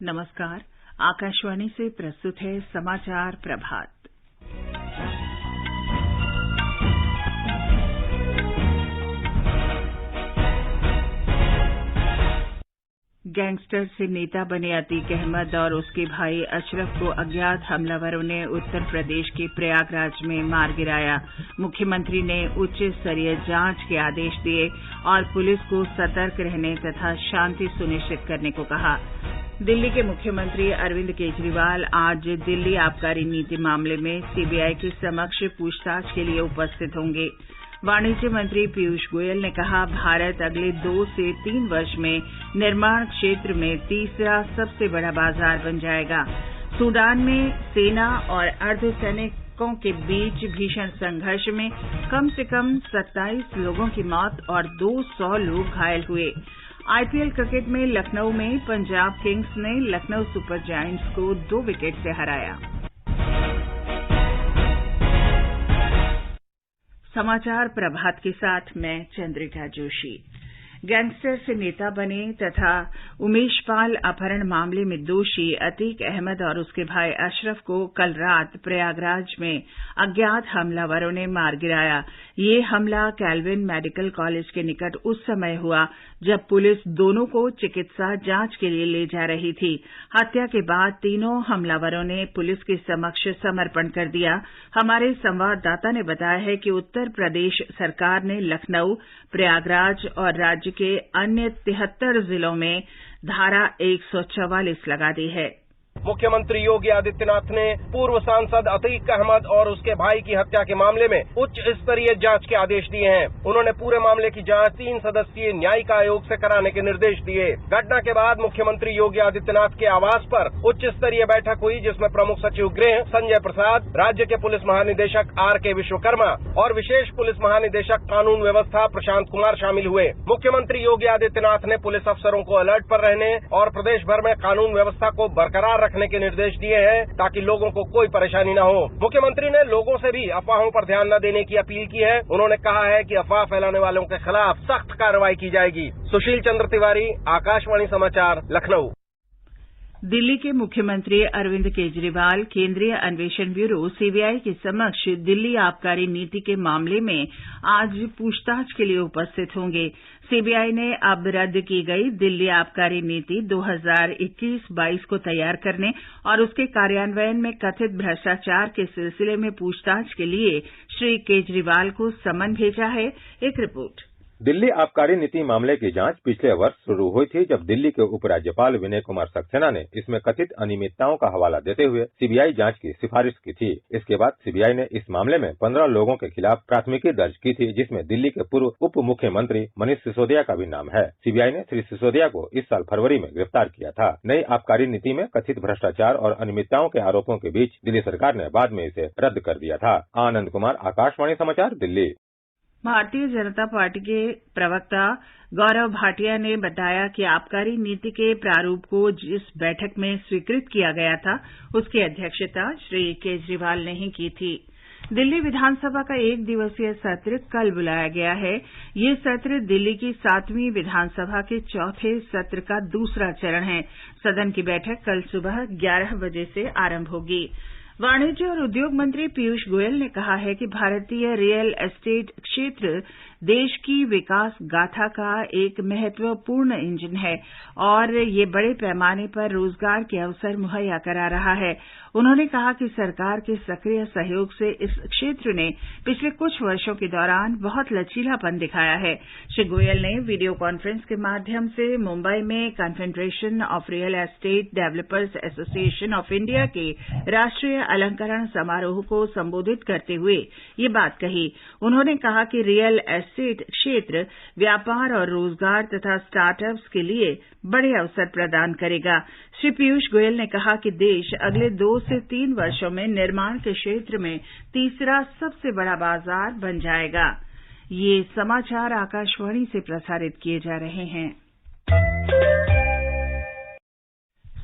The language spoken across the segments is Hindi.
नमस्कार। आकाशवाणी से प्रस्तुत है समाचार प्रभात। गैंगस्टर से नेता बने अतीक अहमद और उसके भाई अशरफ को अज्ञात हमलावरों ने उत्तर प्रदेश के प्रयागराज में मार गिराया। मुख्यमंत्री ने उच्च स्तरीय जांच के आदेश दिए और पुलिस को सतर्क रहने तथा शांति सुनिश्चित करने को कहा। दिल्ली के मुख्यमंत्री अरविंद केजरीवाल आज दिल्ली आबकारी नीति मामले में सीबीआई के समक्ष पूछताछ के लिए उपस्थित होंगे। वाणिज्य मंत्री पीयूष गोयल ने कहा, भारत अगले 2 से 3 वर्ष में निर्माण क्षेत्र में तीसरा सबसे बड़ा बाजार बन जाएगा। सूडान में सेना और अर्धसैनिकों के बीच भीषण संघर्ष में कम से कम 27 लोगों की मौत और 200 लोग घायल हुए। आईपीएल क्रिकेट में लखनऊ में पंजाब किंग्स ने लखनऊ सुपर जायंट्स को 2 विकेट से हराया। समाचार प्रभात के साथ मैं चंद्रिका जोशी। गैंगस्टर से नेता बने तथा उमेश पाल अपहरण मामले में दोषी अतीक अहमद और उसके भाई अशरफ को कल रात प्रयागराज में अज्ञात हमलावरों ने मार गिराया। ये हमला कैल्विन मेडिकल कॉलेज के निकट उस समय हुआ जब पुलिस दोनों को चिकित्सा जांच के लिए ले जा रही थी। हत्या के बाद तीनों हमलावरों ने पुलिस के समक्ष समर्पण कर दिया। हमारे संवाददाता ने बताया है कि उत्तर प्रदेश सरकार ने लखनऊ, प्रयागराज और राज्य के अन्य 73 जिलों में धारा 144 लगा दी है। मुख्यमंत्री योगी आदित्यनाथ ने पूर्व सांसद अतीक अहमद और उसके भाई की हत्या के मामले में उच्च स्तरीय जांच के आदेश दिए हैं। उन्होंने पूरे मामले की जांच 3 सदस्यीय न्यायिक आयोग से कराने के निर्देश दिए। घटना के बाद मुख्यमंत्री योगी आदित्यनाथ के आवास पर उच्च स्तरीय बैठक हुई, जिसमें प्रमुख सचिव गृह संजय प्रसाद, राज्य के पुलिस महानिदेशक आर.के. विश्वकर्मा और विशेष पुलिस महानिदेशक कानून व्यवस्था प्रशांत कुमार शामिल हुए। मुख्यमंत्री योगी आदित्यनाथ ने पुलिस अफसरों को अलर्ट पर रहने और प्रदेश भर में कानून व्यवस्था को बरकरार रखने के निर्देश दिए हैं ताकि लोगों को कोई परेशानी न हो। मुख्यमंत्री ने लोगों से भी अफवाहों पर ध्यान न देने की अपील की है। उन्होंने कहा है कि अफवाह फैलाने वालों के खिलाफ सख्त कार्रवाई की जाएगी। सुशील चंद्र तिवारी, आकाशवाणी समाचार, लखनऊ। दिल्ली के मुख्यमंत्री अरविंद केजरीवाल केंद्रीय अन्वेषण ब्यूरो सीबीआई के समक्ष दिल्ली आबकारी नीति के मामले में आज पूछताछ के लिए उपस्थित होंगे। सीबीआई ने अब रद्द की गई दिल्ली आबकारी नीति 2021-22 को तैयार करने और उसके कार्यान्वयन में कथित भ्रष्टाचार के सिलसिले में पूछताछ के लिए श्री केजरीवाल को समन भेजा है। एक रिपोर्ट। दिल्ली आबकारी नीति मामले की जांच पिछले वर्ष शुरू हुई थी, जब दिल्ली के उपराज्यपाल विनय कुमार सक्सेना ने इसमें कथित अनियमितताओं का हवाला देते हुए सीबीआई जांच की सिफारिश की थी। इसके बाद सीबीआई ने इस मामले में 15 लोगों के खिलाफ प्राथमिकी दर्ज की थी, जिसमें दिल्ली के पूर्व उप मुख्यमंत्री मनीष सिसोदिया का भी नाम है। सीबीआई ने श्री सिसोदिया को इस साल फरवरी में गिरफ्तार किया था। नई आबकारी नीति में कथित भ्रष्टाचार और अनियमितताओं के आरोपों के बीच दिल्ली सरकार ने बाद में इसे रद्द कर दिया था। आनंद कुमार, आकाशवाणी समाचार, दिल्ली। भारतीय जनता पार्टी के प्रवक्ता गौरव भाटिया ने बताया कि आबकारी नीति के प्रारूप को जिस बैठक में स्वीकृत किया गया था, उसकी अध्यक्षता श्री केजरीवाल ने ही की थी। दिल्ली विधानसभा का 1 दिवसीय सत्र कल बुलाया गया है। ये सत्र दिल्ली की 7वीं विधानसभा के चौथे सत्र का दूसरा चरण है। सदन की बैठक कल सुबह 11 बजे से आरंभ होगी। वाणिज्य और उद्योग मंत्री पीयूष गोयल ने कहा है कि भारतीय रियल एस्टेट क्षेत्र देश की विकास गाथा का एक महत्वपूर्ण इंजन है और ये बड़े पैमाने पर रोजगार के अवसर मुहैया करा रहा है। उन्होंने कहा कि सरकार के सक्रिय सहयोग से इस क्षेत्र ने पिछले कुछ वर्षों के दौरान बहुत लचीलापन दिखाया है। श्री गोयल ने वीडियो कॉन्फ्रेंस के माध्यम से मुंबई में confederation of real estate developers association of India के राष्ट्रीय अलंकरण समारोह को संबोधित करते हुए ये बात कही। उन्होंने कहा कि रियल एस्टेट क्षेत्र व्यापार और रोजगार तथा स्टार्टअप्स के लिए बड़े अवसर प्रदान करेगा। श्री पीयूष गोयल ने कहा कि देश अगले 2 से 3 वर्षों में निर्माण के क्षेत्र में तीसरा सबसे बड़ा बाजार बन जाएगा। ये समाचार आकाशवाणी से प्रसारित किए जा रहे हैं।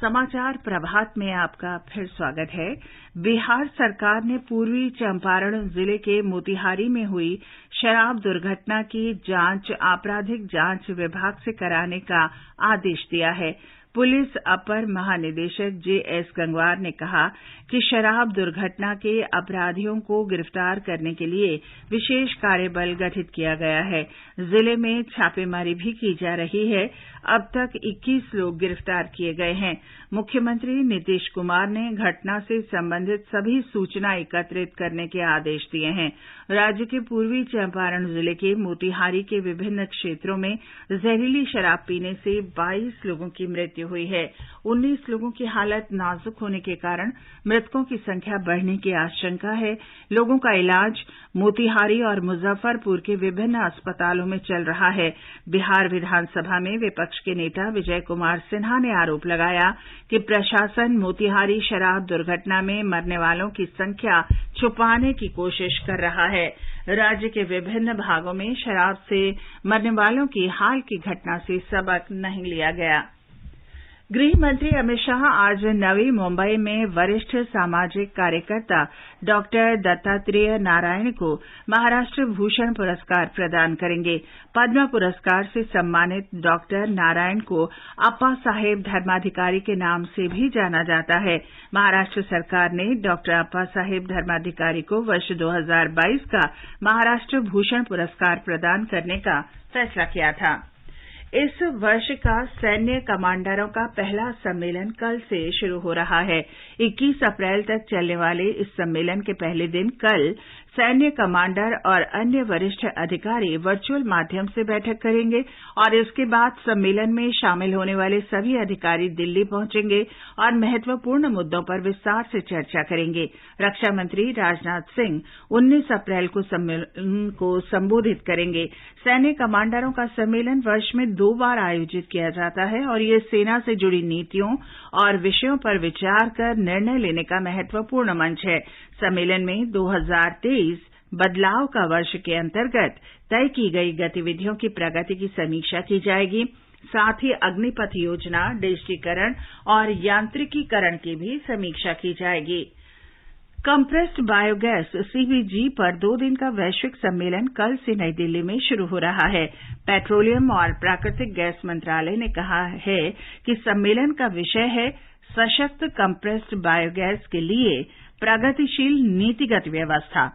समाचार प्रभात में आपका फिर स्वागत है। बिहार सरकार ने पूर्वी चंपारण जिले के मोतिहारी में हुई शराब दुर्घटना की जांच आपराधिक जांच विभाग से कराने का आदेश दिया है। पुलिस अपर महानिदेशक JS गंगवार ने कहा कि शराब दुर्घटना के अपराधियों को गिरफ्तार करने के लिए विशेष कार्यबल गठित किया गया है। जिले में छापेमारी भी की जा रही है। अब तक 21 लोग गिरफ्तार किए गए हैं। मुख्यमंत्री नीतीश कुमार ने घटना से संबंधित सभी सूचना एकत्रित करने के आदेश दिए हैं। राज्य के पूर्वी चंपारण जिले के मोतिहारी के विभिन्न क्षेत्रों में जहरीली शराब पीने से 22 लोगों की मृत्यु हुई है। 19 लोगों की हालत नाजुक होने के कारण मृतकों की संख्या बढ़ने की आशंका है। लोगों का इलाज मोतिहारी और मुजफ्फरपुर के विभिन्न अस्पतालों में चल रहा है। बिहार विधानसभा में विपक्ष के नेता विजय कुमार सिन्हा ने आरोप लगाया कि प्रशासन मोतिहारी शराब दुर्घटना में मरने वालों की संख्या छुपाने की कोशिश कर रहा है। राज्य के विभिन्न भागों में शराब से मरने वालों की हाल की घटना से सबक नहीं लिया गया। गृह मंत्री अमित शाह आज नवी मुंबई में वरिष्ठ सामाजिक कार्यकर्ता डॉक्टर दत्तात्रेय नारायण को महाराष्ट्र भूषण पुरस्कार प्रदान करेंगे। पद्म पुरस्कार से सम्मानित डॉक्टर नारायण को अप्पा साहेब धर्माधिकारी के नाम से भी जाना जाता है। महाराष्ट्र सरकार ने डॉक्टर अप्पा साहेब धर्माधिकारी को वर्ष 2022 का महाराष्ट्र भूषण पुरस्कार प्रदान करने का फैसला किया था। इस वर्ष का सैन्य कमांडरों का पहला सम्मेलन कल से शुरू हो रहा है। 21 अप्रैल तक चलने वाले इस सम्मेलन के पहले दिन कल सैन्य कमांडर और अन्य वरिष्ठ अधिकारी वर्चुअल माध्यम से बैठक करेंगे और इसके बाद सम्मेलन में शामिल होने वाले सभी अधिकारी दिल्ली पहुंचेंगे और महत्वपूर्ण मुद्दों पर विस्तार से चर्चा करेंगे। रक्षा मंत्री राजनाथ सिंह 19 अप्रैल को सम्मेलन को संबोधित करेंगे। सैन्य कमांडरों का सम्मेलन वर्ष में 2 बार आयोजित किया जाता है और ये सेना से जुड़ी नीतियों और विषयों पर विचार कर निर्णय लेने का महत्वपूर्ण मंच है। सम्मेलन में 2023 बदलाव का वर्ष के अंतर्गत तय की गई गतिविधियों की प्रगति की समीक्षा की जाएगी। साथ ही अग्निपथ योजना, डिजिटीकरण और यांत्रिकीकरण की भी समीक्षा की जाएगी। कंप्रेस्ड बायोगैस CBG पर 2 दिन का वैश्विक सम्मेलन कल से नई दिल्ली में शुरू हो रहा है। पेट्रोलियम और प्राकृतिक गैस मंत्रालय ने कहा है कि सम्मेलन का विषय है सशक्त कंप्रेस्ड बायोगैस के लिए प्रगतिशील नीतिगत व्यवस्था।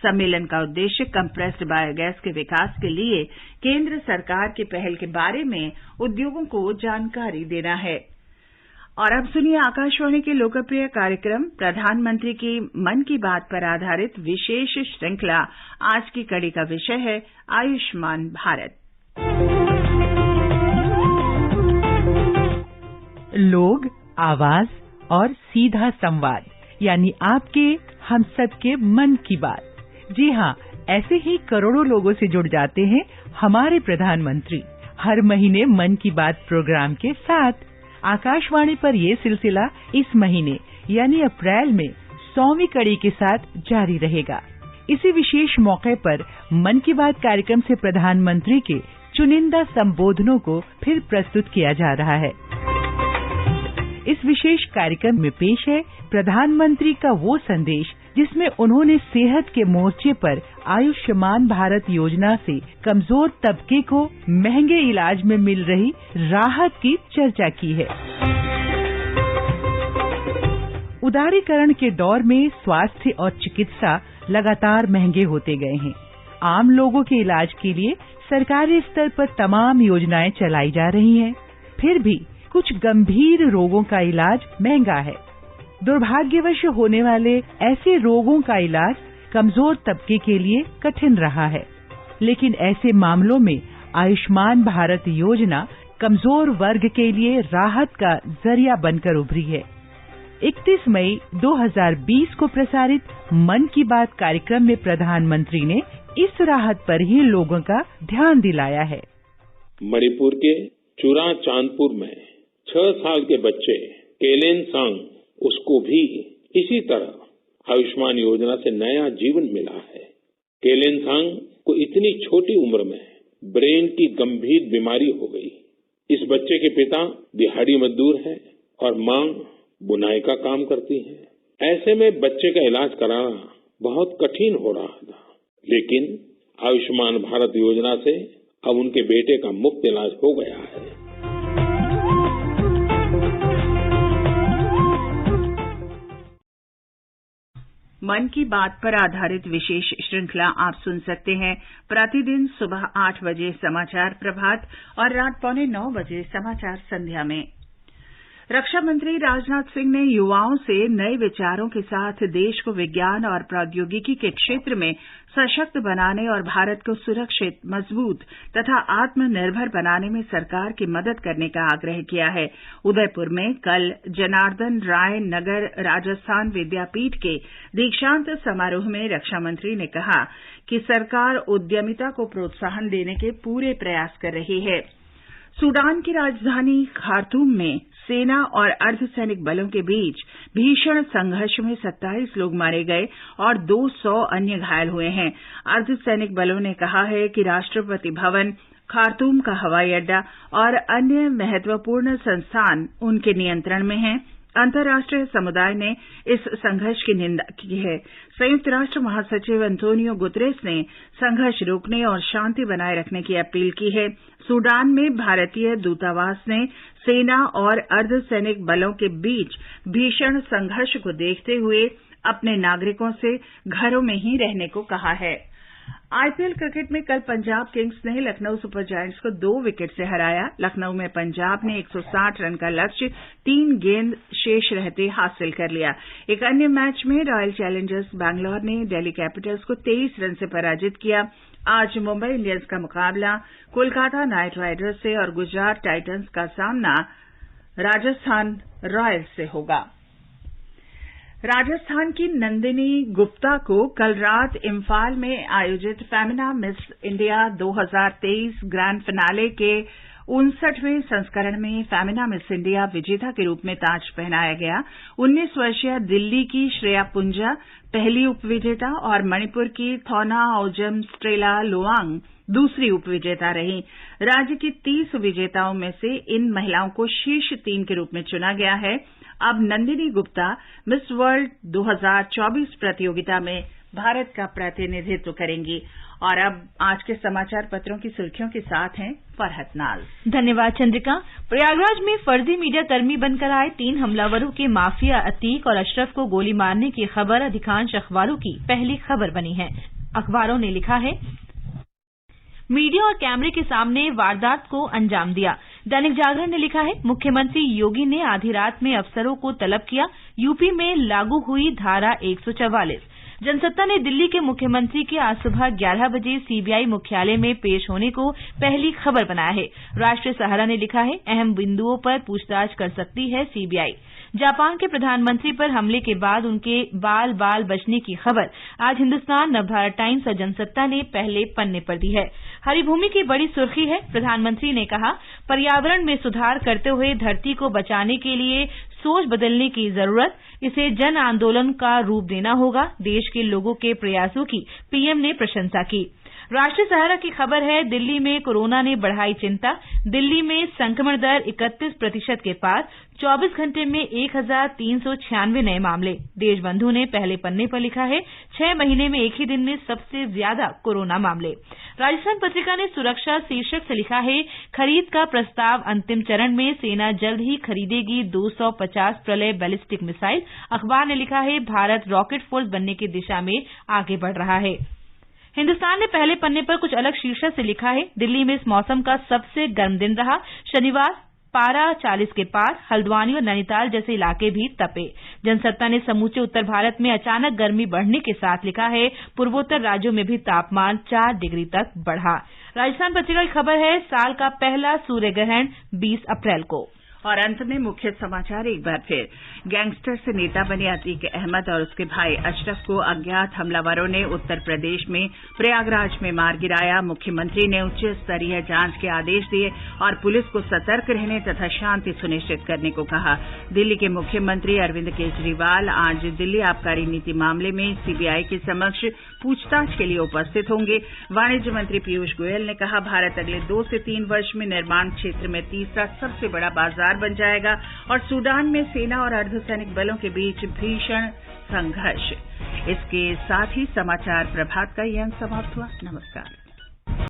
सम्मेलन का उद्देश्य कंप्रेस्ड बायोगैस के विकास के लिए केंद्र सरकार की पहल के बारे में उद्योगों को जानकारी देना है। और अब सुनिए आकाशवाणी के लोकप्रिय कार्यक्रम प्रधानमंत्री की मन की बात पर आधारित विशेष श्रृंखला। आज की कड़ी का विषय है आयुष्मान भारत। लोग, आवाज और सीधा संवाद, यानी आपके हम सबके मन की बात। जी हाँ, ऐसे ही करोड़ों लोगों से जुड़ जाते हैं हमारे प्रधानमंत्री हर महीने मन की बात प्रोग्राम के साथ। आकाशवाणी पर ये सिलसिला इस महीने यानी अप्रैल में 100वीं कड़ी के साथ जारी रहेगा। इसी विशेष मौके पर मन की बात कार्यक्रम से प्रधानमंत्री के चुनिंदा संबोधनों को फिर प्रस्तुत किया जा रहा है। इस विशेष कार्यक्रम में पेश है प्रधानमंत्री का वो संदेश जिसमें उन्होंने सेहत के मोर्चे पर आयुष्मान भारत योजना से कमजोर तबके को महंगे इलाज में मिल रही राहत की चर्चा की है। उदारीकरण के दौर में स्वास्थ्य और चिकित्सा लगातार महंगे होते गए हैं। आम लोगों के इलाज के लिए सरकारी स्तर पर तमाम योजनाएं चलाई जा रही हैं। फिर भी कुछ गंभीर रोगों का इलाज महंगा है। दुर्भाग्यवश होने वाले ऐसे रोगों का इलाज कमजोर तबके के लिए कठिन रहा है। लेकिन ऐसे मामलों में आयुष्मान भारत योजना कमजोर वर्ग के लिए राहत का जरिया बनकर उभरी है। 31 मई 2020 को प्रसारित मन की बात कार्यक्रम में प्रधानमंत्री ने इस राहत पर ही लोगों का ध्यान दिलाया है। मणिपुर के चुरा चांदपुर में 6 साल के बच्चे केलेनसांग, उसको भी इसी तरह आयुष्मान योजना से नया जीवन मिला है। केलेनसांग को इतनी छोटी उम्र में ब्रेन की गंभीर बीमारी हो गई। इस बच्चे के पिता दिहाड़ी मजदूर हैं और मां बुनाई का काम करती है। ऐसे में बच्चे का इलाज कराना बहुत कठिन हो रहा था। लेकिन आयुष्मान भारत योजना से अब उनके बेटे का मुफ्त इलाज हो गया है। मन की बात पर आधारित विशेष श्रृंखला आप सुन सकते हैं प्रतिदिन सुबह 8 बजे समाचार प्रभात और रात 8:45 बजे समाचार संध्या में। रक्षा मंत्री राजनाथ सिंह ने युवाओं से नए विचारों के साथ देश को विज्ञान और प्रौद्योगिकी के क्षेत्र में सशक्त बनाने और भारत को सुरक्षित, मजबूत तथा आत्मनिर्भर बनाने में सरकार की मदद करने का आग्रह किया है। उदयपुर में कल जनार्दन राय नगर राजस्थान विद्यापीठ के दीक्षांत समारोह में रक्षा मंत्री ने कहा कि सरकार उद्यमिता को प्रोत्साहन देने के पूरे प्रयास कर रही है। सूडान की राजधानी खार्तूम में सेना और अर्धसैनिक बलों के बीच भीषण संघर्ष में 27 लोग मारे गए और 200 अन्य घायल हुए हैं। अर्धसैनिक बलों ने कहा है कि राष्ट्रपति भवन, खार्तूम का हवाई अड्डा और अन्य महत्वपूर्ण संस्थान उनके नियंत्रण में हैं। अंतर्राष्ट्रीय समुदाय ने इस संघर्ष की निंदा की है। संयुक्त राष्ट्र महासचिव एंटोनियो गुतेरेस ने संघर्ष रोकने और शांति बनाए रखने की अपील की है। सूडान में भारतीय दूतावास ने सेना और अर्धसैनिक बलों के बीच भीषण संघर्ष को देखते हुए अपने नागरिकों से घरों में ही रहने को कहा है। आईपीएल क्रिकेट में कल पंजाब किंग्स ने लखनऊ सुपर जायंट्स को 2 विकेट से हराया। लखनऊ में पंजाब ने 160 रन का लक्ष्य 3 गेंद शेष रहते हासिल कर लिया। एक अन्य मैच में रॉयल चैलेंजर्स बैंगलोर ने दिल्ली कैपिटल्स को 23 रन से पराजित किया। आज मुंबई इंडियंस का मुकाबला कोलकाता नाइट राइडर्स से और गुजरात टाइटंस का सामना राजस्थान रॉयल्स से होगा। राजस्थान की नंदिनी गुप्ता को कल रात इम्फाल में आयोजित Femina miss India 2023 grand finale के 59वें संस्करण में फेमिना मिस इंडिया विजेता के रूप में ताज पहनाया गया। 19 वर्षीय दिल्ली की श्रेया पुंजा पहली उपविजेता और मणिपुर की थौना औजम स्ट्रेला लोवांग दूसरी उपविजेता रहीं। राज्य की 30 विजेताओं में से इन महिलाओं को शीर्ष 3 के रूप में चुना गया है। अब नंदिनी गुप्ता मिस वर्ल्ड 2024 प्रतियोगिता में भारत का प्रतिनिधित्व करेंगी। और अब आज के समाचार पत्रों की सुर्खियों के साथ हैं फरहत नाज। धन्यवाद चंद्रिका। प्रयागराज में फर्जी मीडिया कर्मी बनकर आए 3 हमलावरों के माफिया अतीक और अशरफ को गोली मारने की खबर अधिकांश अखबारों की पहली खबर बनी है। अखबारों ने लिखा है, मीडिया और कैमरे के सामने वारदात को अंजाम दिया। दैनिक जागरण ने लिखा है, मुख्यमंत्री योगी ने आधी रात में अफसरों को तलब किया। यूपी में लागू हुई धारा 144। जनसत्ता ने दिल्ली के मुख्यमंत्री के आज सुबह 11 बजे सीबीआई मुख्यालय में पेश होने को पहली खबर बनाया है। राष्ट्रीय सहारा ने लिखा है, अहम बिंदुओं पर पूछताछ कर सकती है सीबीआई। जापान के प्रधानमंत्री पर हमले के बाद उनके बाल बाल बचने की खबर आज हिंदुस्तान, नवभारत टाइम्स और जनसत्ता ने पहले पन्ने पर दी है। हरिभूमि की बड़ी सुर्खी है, प्रधानमंत्री ने कहा, पर्यावरण में सुधार करते हुए धरती को बचाने के लिए सोच बदलने की जरूरत, इसे जन आंदोलन का रूप देना होगा। देश के लोगों के प्रयासों की पीएम ने प्रशंसा की। राष्ट्रीय सहारा की खबर है, दिल्ली में कोरोना ने बढ़ाई चिंता। दिल्ली में संक्रमण दर 31% के पार। 24 घंटे में 1396 नए मामले। देशबंधु ने पहले पन्ने पर लिखा है, 6 महीने में एक ही दिन में सबसे ज्यादा कोरोना मामले। राजस्थान पत्रिका ने सुरक्षा शीर्षक से लिखा है, खरीद का प्रस्ताव अंतिम चरण में, सेना जल्द ही खरीदेगी 250 प्रलय बैलिस्टिक मिसाइल। अखबार ने लिखा है, भारत रॉकेट फोर्स बनने की दिशा में आगे बढ़ रहा है। हिंदुस्तान ने पहले पन्ने पर कुछ अलग शीर्षक से लिखा है, दिल्ली में इस मौसम का सबसे गर्म दिन रहा। शनिवार पारा 40 के पार। हल्द्वानी और नैनीताल जैसे इलाके भी तपे। जनसत्ता ने समूचे उत्तर भारत में अचानक गर्मी बढ़ने के साथ लिखा है, पूर्वोत्तर राज्यों में भी तापमान 4 डिग्री तक बढ़ा। राजस्थान पत्रिका की खबर है, साल का पहला सूर्य ग्रहण 20 अप्रैल को। और अंत में मुख्य समाचार एक बार फिर। गैंगस्टर से नेता बने अतीक अहमद और उसके भाई अशरफ को अज्ञात हमलावरों ने उत्तर प्रदेश में प्रयागराज में मार गिराया। मुख्यमंत्री ने उच्च स्तरीय जांच के आदेश दिए और पुलिस को सतर्क रहने तथा शांति सुनिश्चित करने को कहा। दिल्ली के मुख्यमंत्री अरविंद केजरीवाल आज दिल्ली आबकारी नीति मामले में सीबीआई के समक्ष पूछताछ के लिए उपस्थित होंगे। वाणिज्य मंत्री पीयूष गोयल ने कहा, भारत अगले 2 से 3 वर्ष में निर्माण क्षेत्र में तीसरा सबसे बड़ा बाजार बन जाएगा। और सूडान में सेना और अर्धसैनिक बलों के बीच भीषण संघर्ष। इसके साथ ही समाचार प्रभात का यह अंक समाप्त हुआ। नमस्कार।